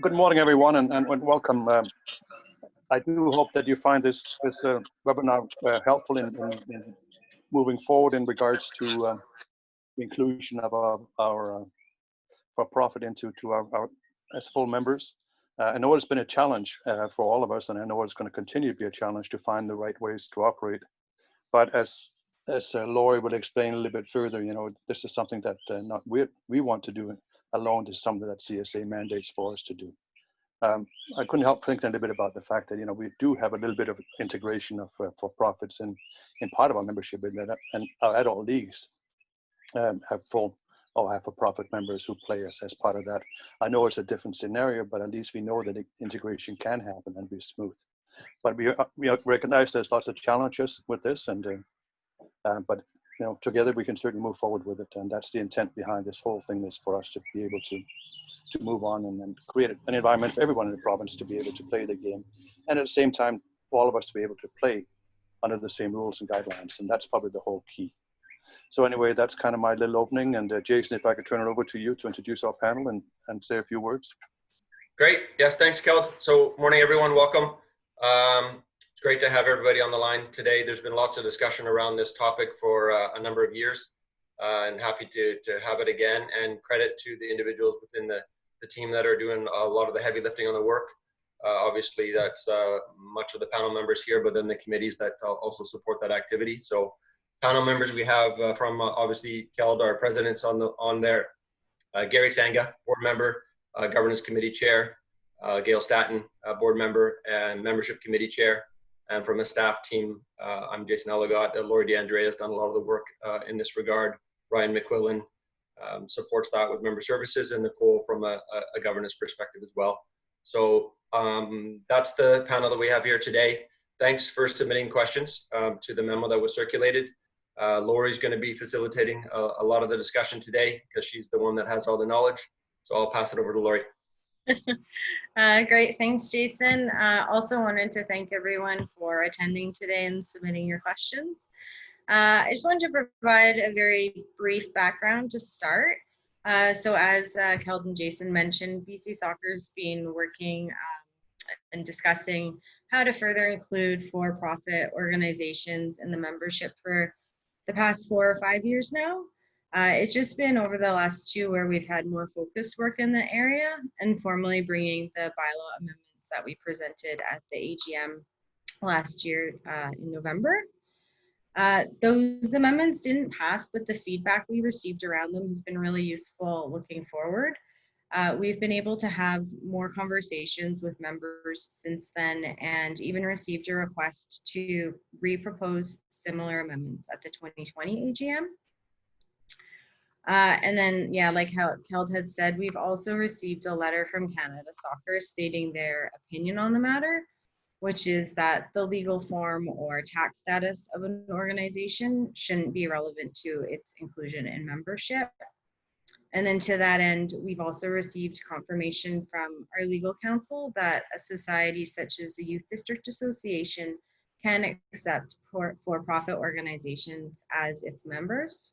Good morning, everyone, and welcome. I do hope that you find this webinar helpful in moving forward in regards to the inclusion of our for-profit into our as full members. I know it's been a challenge for all of us, and I know it's going to continue to be a challenge to find the right ways to operate. But as Laurie will explain a little bit further, you know, this is something that not we want to do alone. This is something that CSA mandates for us to do. I couldn't help thinking a little bit about the fact that, you know, we do have a little bit of integration of for-profits in part of our membership, and our adult leagues have full or have for-profit members who play us as part of that. I know it's a different scenario, but at least we know that integration can happen and be smooth. But we recognize there's lots of challenges with this, and but you know, together we can certainly move forward with it, and that's the intent behind this whole thing, is for us to be able to move on and create an environment for everyone in the province to be able to play the game, and at the same time for all of us to be able to play under the same rules and guidelines, and that's probably the whole key. So anyway, that's kind of my little opening, and Jason, if I could turn it over to you to introduce our panel and say a few words. Great. Yes, thanks, Keld. So morning, everyone. Welcome. It's great to have everybody on the line today. There's been lots of discussion around this topic for a number of years, and happy to have it again, and credit to the individuals within the team that are doing a lot of the heavy lifting on the work. Obviously, that's much of the panel members here, but then the committees that also support that activity. So panel members we have from obviously Keld, our president's on there, Gary Sanga, board member, governance committee chair, Gail Staton, board member and membership committee chair. And from the staff team, I'm Jason Elligot. Laurie DeAndrea has done a lot of the work in this regard. Ryan McQuillan supports that with member services, and Nicole from a governance perspective as well. So that's the panel that we have here today. Thanks for submitting questions to the memo that was circulated. Laurie's going to be facilitating a lot of the discussion today because she's the one that has all the knowledge. So I'll pass it over to Laurie. Great, thanks, Jason. Also wanted to thank everyone for attending today and submitting your questions. I just wanted to provide a very brief background to start. So as Keld and Jason mentioned, BC Soccer's been working and discussing how to further include for-profit organizations in the membership for the past 4 or 5 years now. It's just been over the last 2 where we've had more focused work in the area, and formally bringing the bylaw amendments that we presented at the AGM last year in November. Those amendments didn't pass, but the feedback we received around them has been really useful looking forward. We've been able to have more conversations with members since then, and even received a request to re-propose similar amendments at the 2020 AGM. And then, yeah, like how Keld had said, we've also received a letter from Canada Soccer stating their opinion on the matter, which is that the legal form or tax status of an organization shouldn't be relevant to its inclusion in membership. And then to that end, we've also received confirmation from our legal counsel that a society such as the Youth District Association can accept for-profit organizations as its members.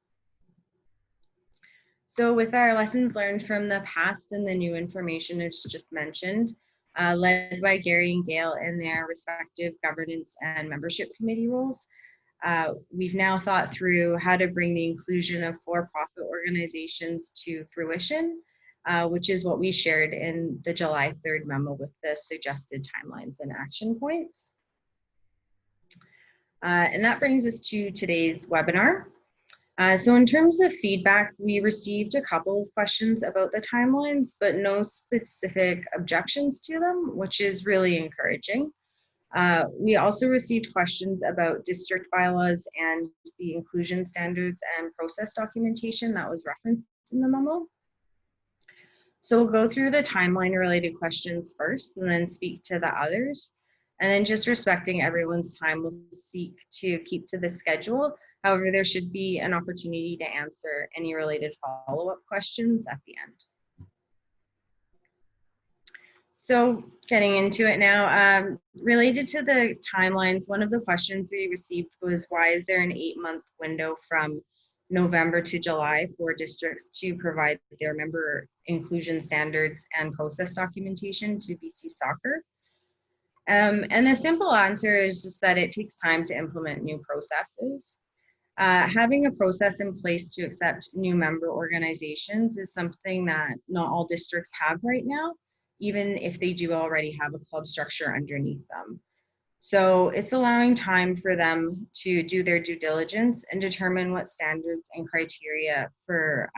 So with our lessons learned from the past and the new information it's just mentioned, led by Gary and Gail in their respective governance and membership committee roles, we've now thought through how to bring the inclusion of for-profit organizations to fruition, which is what we shared in the July 3rd memo with the suggested timelines and action points. And that brings us to today's webinar. So in terms of feedback, we received a couple of questions about the timelines, but no specific objections to them, which is really encouraging. We also received questions about district bylaws and the inclusion standards and process documentation that was referenced in the memo. So we'll go through the timeline related questions first and then speak to the others. And then, just respecting everyone's time, we'll seek to keep to the schedule. However, there should be an opportunity to answer any related follow-up questions at the end. So getting into it now, related to the timelines, one of the questions we received was, why is there an 8-month window from November to July for districts to provide their member inclusion standards and process documentation to BC Soccer. And the simple answer is just that it takes time to implement new processes. Having a process in place to accept new member organizations is something that not all districts have right now, even if they do already have a club structure underneath them. So it's allowing time for them to do their due diligence and determine what standards and criteria for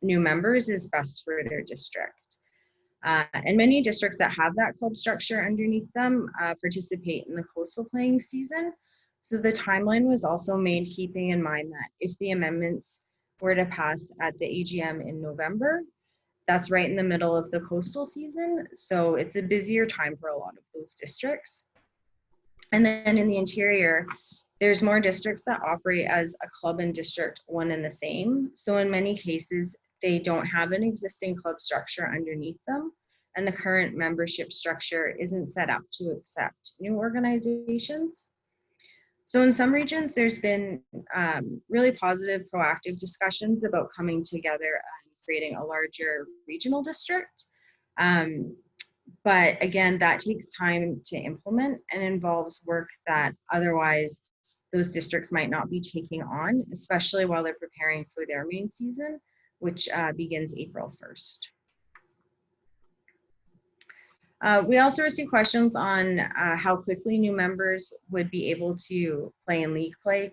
new members is best for their district. And many districts that have that club structure underneath them participate in the coastal playing season. So the timeline was also made keeping in mind that if the amendments were to pass at the AGM in November, that's right in the middle of the coastal season. So it's a busier time for a lot of those districts. And then in the interior, there's more districts that operate as a club and district one and the same. So in many cases, they don't have an existing club structure underneath them, and the current membership structure isn't set up to accept new organizations. So in some regions, there's been really positive, proactive discussions about coming together and creating a larger regional district. But again, that takes time to implement and involves work that otherwise those districts might not be taking on, especially while they're preparing for their main season, which begins April 1st. We also received questions on how quickly new members would be able to play in league play,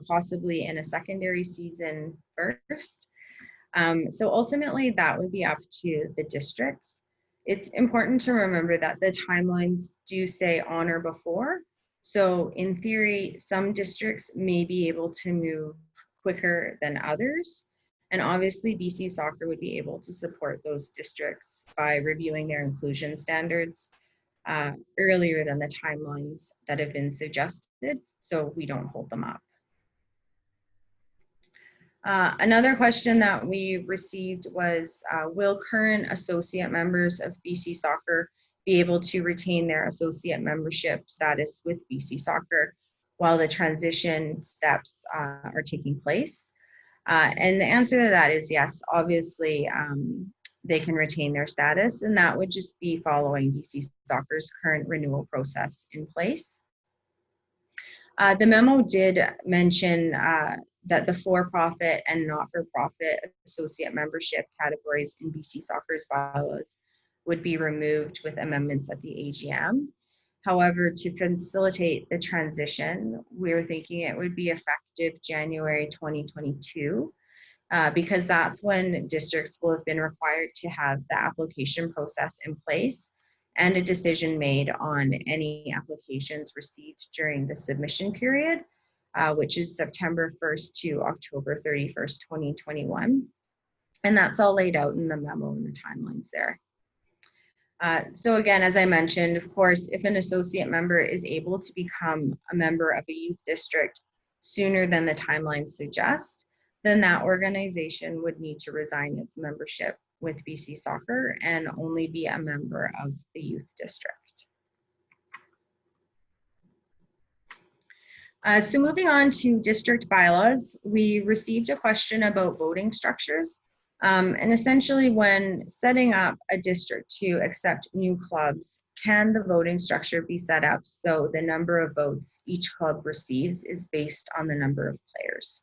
possibly in a secondary season first. So ultimately, that would be up to the districts. It's important to remember that the timelines do say on or before. So in theory, some districts may be able to move quicker than others. And obviously BC Soccer would be able to support those districts by reviewing their inclusion standards earlier than the timelines that have been suggested, so we don't hold them up. Another question that we received was, will current associate members of BC Soccer be able to retain their associate membership status with BC Soccer while the transition steps are taking place? And the answer to that is yes. Obviously, they can retain their status, and that would just be following BC Soccer's current renewal process in place. The memo did mention that the for-profit and not-for-profit associate membership categories in BC Soccer's bylaws would be removed with amendments at the AGM. However, to facilitate the transition, we're thinking it would be effective January 2022, because that's when districts will have been required to have the application process in place and a decision made on any applications received during the submission period, which is September 1st to October 31st, 2021. And that's all laid out in the memo and the timelines there. So again, as I mentioned, of course, if an associate member is able to become a member of a youth district sooner than the timeline suggests, then that organization would need to resign its membership with BC Soccer and only be a member of the youth district. So moving on to district bylaws, we received a question about voting structures. And essentially, when setting up a district to accept new clubs, can the voting structure be set up so the number of votes each club receives is based on the number of players?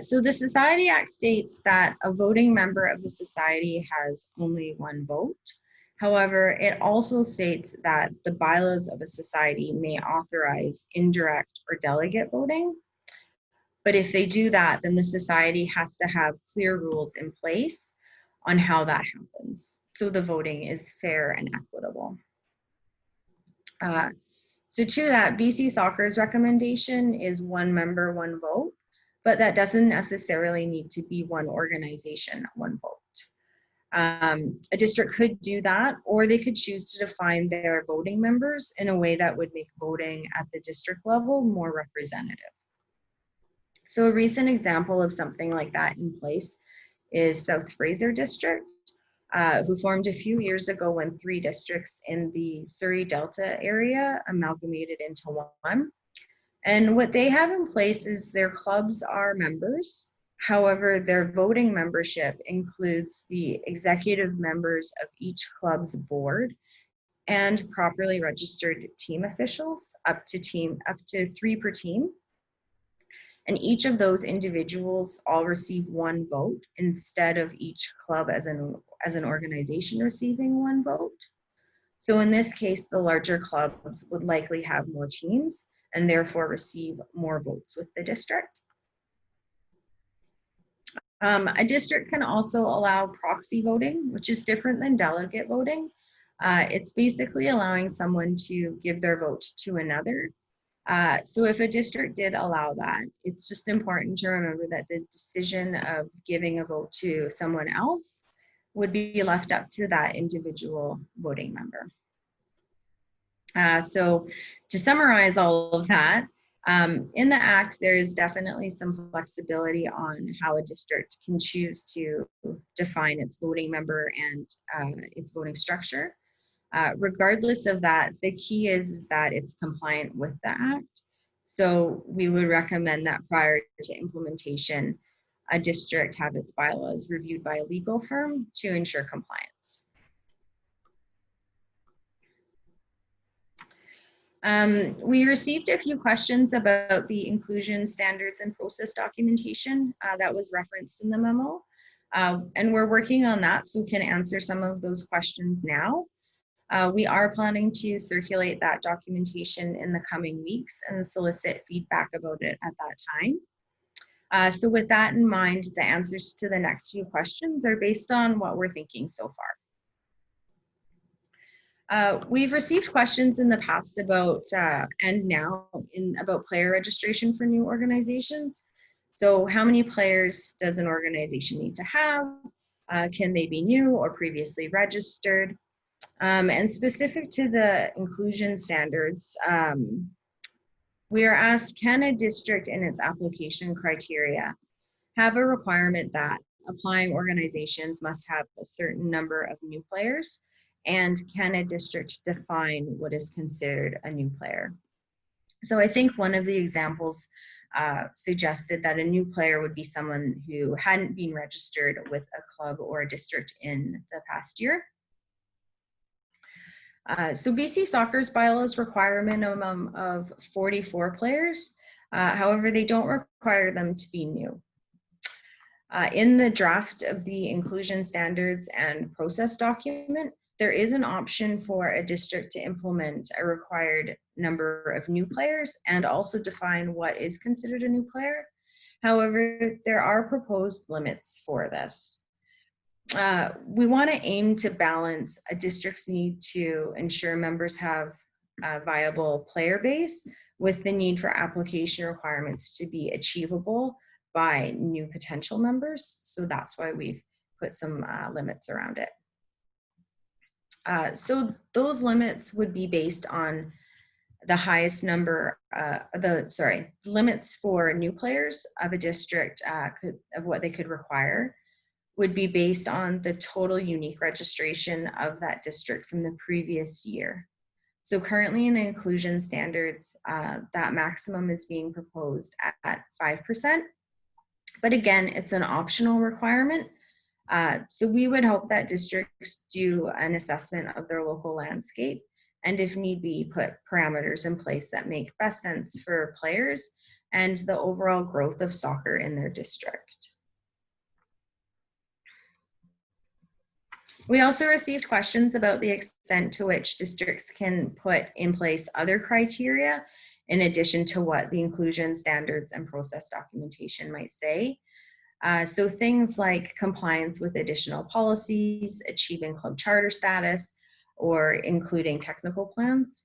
So the Society Act states that a voting member of the society has only one vote. However, it also states that the bylaws of a society may authorize indirect or delegate voting. But if they do that, then the society has to have clear rules in place on how that happens, so the voting is fair and equitable. So to that, BC Soccer's recommendation is one member, one vote, but that doesn't necessarily need to be one organization, one vote. A district could do that, or they could choose to define their voting members in a way that would make voting at the district level more representative. So a recent example of something like that in place is South Fraser District, who formed a few years ago when 3 districts in the Surrey Delta area amalgamated into one. And what they have in place is their clubs are members. However, their voting membership includes the executive members of each club's board and properly registered team officials, up to 3 per team. And each of those individuals all receive one vote instead of each club as an organization receiving one vote. So in this case, the larger clubs would likely have more teams and therefore receive more votes with the district. A district can also allow proxy voting, which is different than delegate voting. It's basically allowing someone to give their vote to another. So if a district did allow that, it's just important to remember that the decision of giving a vote to someone else would be left up to that individual voting member. So to summarize all of that, in the Act, there is definitely some flexibility on how a district can choose to define its voting member and its voting structure. Regardless of that, the key is that it's compliant with the Act. So we would recommend that prior to implementation, a district have its bylaws reviewed by a legal firm to ensure compliance. We received a few questions about the inclusion standards and process documentation that was referenced in the memo. And we're working on that, so we can answer some of those questions now. We are planning to circulate that documentation in the coming weeks and solicit feedback about it at that time. So with that in mind, the answers to the next few questions are based on what we're thinking so far. We've received questions in the past about, and now, about player registration for new organizations. So how many players does an organization need to have? Can they be new or previously registered? And specific to the inclusion standards, we are asked, can a district in its application criteria have a requirement that applying organizations must have a certain number of new players? And can a district define what is considered a new player? So I think one of the examples suggested that a new player would be someone who hadn't been registered with a club or a district in the past year. So BC Soccer's bylaws require a minimum of 44 players. However, they don't require them to be new. In the draft of the inclusion standards and process document, there is an option for a district to implement a required number of new players and also define what is considered a new player. However, there are proposed limits for this. We want to aim to balance a district's need to ensure members have a viable player base with the need for application requirements to be achievable by new potential members. So that's why we've put some limits around it. So those limits would be based on the highest number, limits for new players of a district of what they could require would be based on the total unique registration of that district from the previous year. So currently in the inclusion standards, that maximum is being proposed at 5%. But again, it's an optional requirement. So we would hope that districts do an assessment of their local landscape and if need be, put parameters in place that make best sense for players and the overall growth of soccer in their district. We also received questions about the extent to which districts can put in place other criteria in addition to what the inclusion standards and process documentation might say. So things like compliance with additional policies, achieving club charter status, or including technical plans.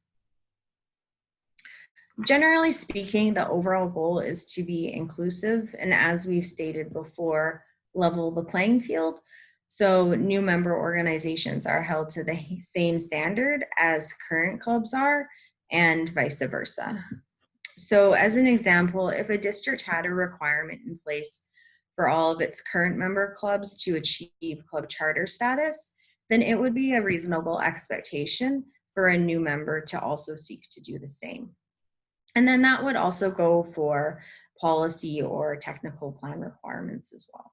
Generally speaking, the overall goal is to be inclusive and, as we've stated before, level the playing field. So new member organizations are held to the same standard as current clubs are and vice versa. So as an example, if a district had a requirement in place for all of its current member clubs to achieve club charter status, then it would be a reasonable expectation for a new member to also seek to do the same. And then that would also go for policy or technical plan requirements as well.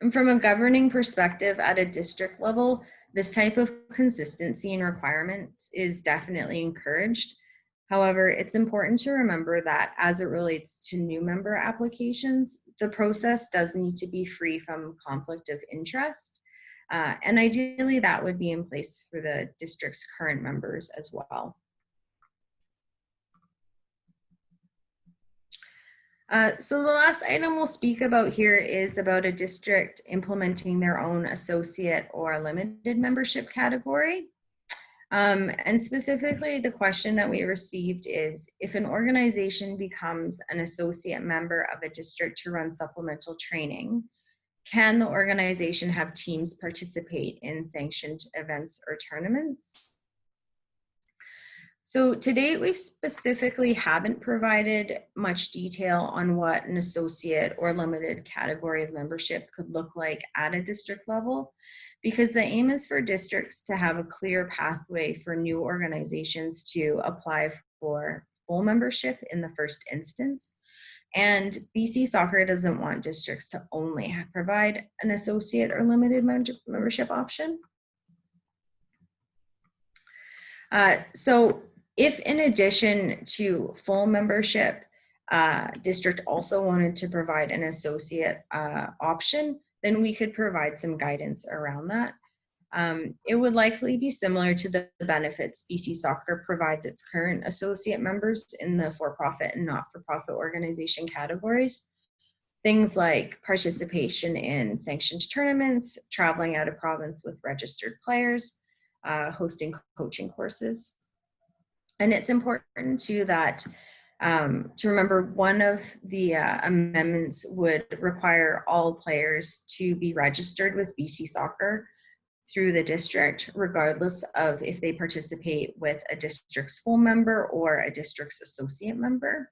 And from a governing perspective at a district level, this type of consistency in requirements is definitely encouraged. However, it's important to remember that as it relates to new member applications, the process does need to be free from conflict of interest. And ideally, that would be in place for the district's current members as well. So the last item we'll speak about here is about a district implementing their own associate or limited membership category. And specifically, the question that we received is, if an organization becomes an associate member of a district to run supplemental training, can the organization have teams participate in sanctioned events or tournaments? So to date, we specifically haven't provided much detail on what an associate or limited category of membership could look like at a district level, because the aim is for districts to have a clear pathway for new organizations to apply for full membership in the first instance. And BC Soccer doesn't want districts to only provide an associate or limited membership option. So if in addition to full membership, district also wanted to provide an associate option, then we could provide some guidance around that. It would likely be similar to the benefits BC Soccer provides its current associate members in the for-profit and not-for-profit organization categories. Things like participation in sanctioned tournaments, traveling out of province with registered players, hosting coaching courses. And it's important too that to remember one of the amendments would require all players to be registered with BC Soccer through the district, regardless of if they participate with a district's full member or a district's associate member.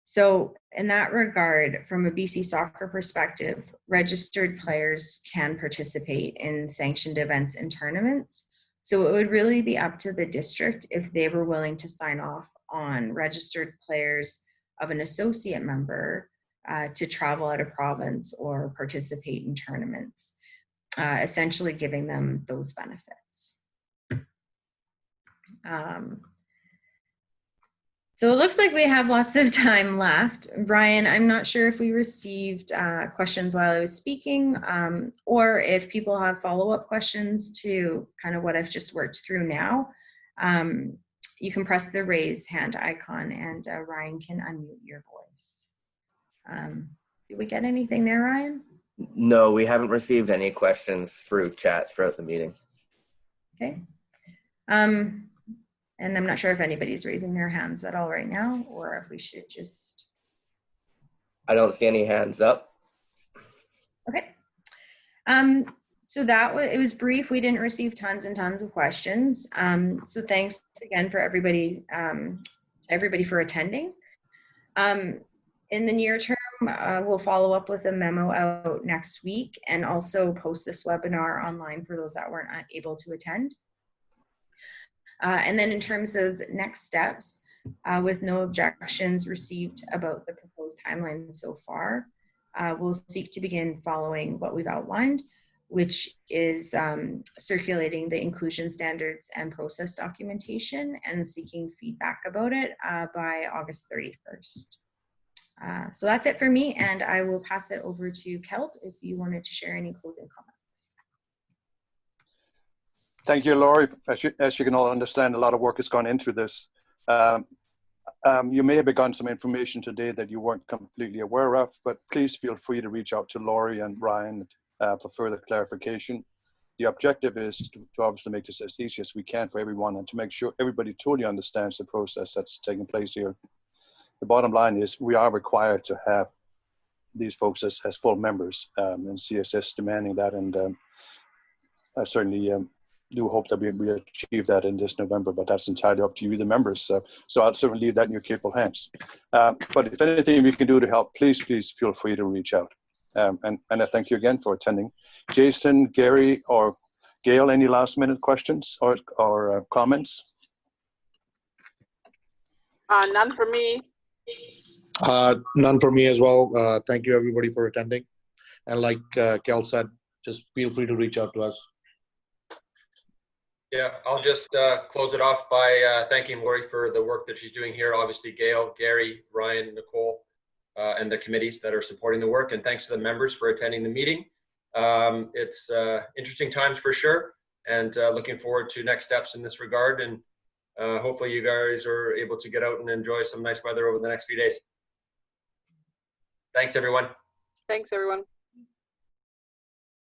So in that regard, from a BC Soccer perspective, registered players can participate in sanctioned events and tournaments. So it would really be up to the district if they were willing to sign off on registered players of an associate member to travel out of province or participate in tournaments, essentially giving them those benefits. So it looks like we have lots of time left. Brian, I'm not sure if we received questions while I was speaking, or if people have follow-up questions to kind of what I've just worked through now. You can press the raise hand icon and Ryan can unmute your voice. Did we get anything there, Ryan? No, we haven't received any questions through chat throughout the meeting. Okay. And I'm not sure if anybody's raising their hands at all right now, or if we should just. I don't see any hands up. Okay. So it was brief. We didn't receive tons and tons of questions. So thanks again for everybody for attending. In the near term, we'll follow up with a memo out next week and also post this webinar online for those that weren't able to attend. And then in terms of next steps, with no objections received about the proposed timeline so far, we'll seek to begin following what we've outlined, which is circulating the inclusion standards and process documentation and seeking feedback about it by August 31st. So that's it for me, and I will pass it over to Kelt if you wanted to share any closing comments. Thank you, Laurie. As you can all understand, a lot of work has gone into this. You may have begun some information today that you weren't completely aware of, but please feel free to reach out to Laurie and Ryan for further clarification. The objective is to obviously make this as easy as we can for everyone and to make sure everybody totally understands the process that's taking place here. The bottom line is we are required to have these folks as full members, and CSS demanding that, and I certainly do hope that we achieve that in this November, but that's entirely up to you, the members. So I'll certainly leave that in your capable hands. But if anything we can do to help, please feel free to reach out. And I thank you again for attending. Jason, Gary, or Gail, any last minute questions or comments? None for me. None for me as well. Thank you everybody for attending. And like Kel said, just feel free to reach out to us. Yeah, I'll just close it off by thanking Lori for the work that she's doing here. Obviously, Gail, Gary, Ryan, Nicole, and the committees that are supporting the work. And thanks to the members for attending the meeting. It's interesting times for sure. And looking forward to next steps in this regard. And hopefully you guys are able to get out and enjoy some nice weather over the next few days. Thanks, everyone. Thanks, everyone.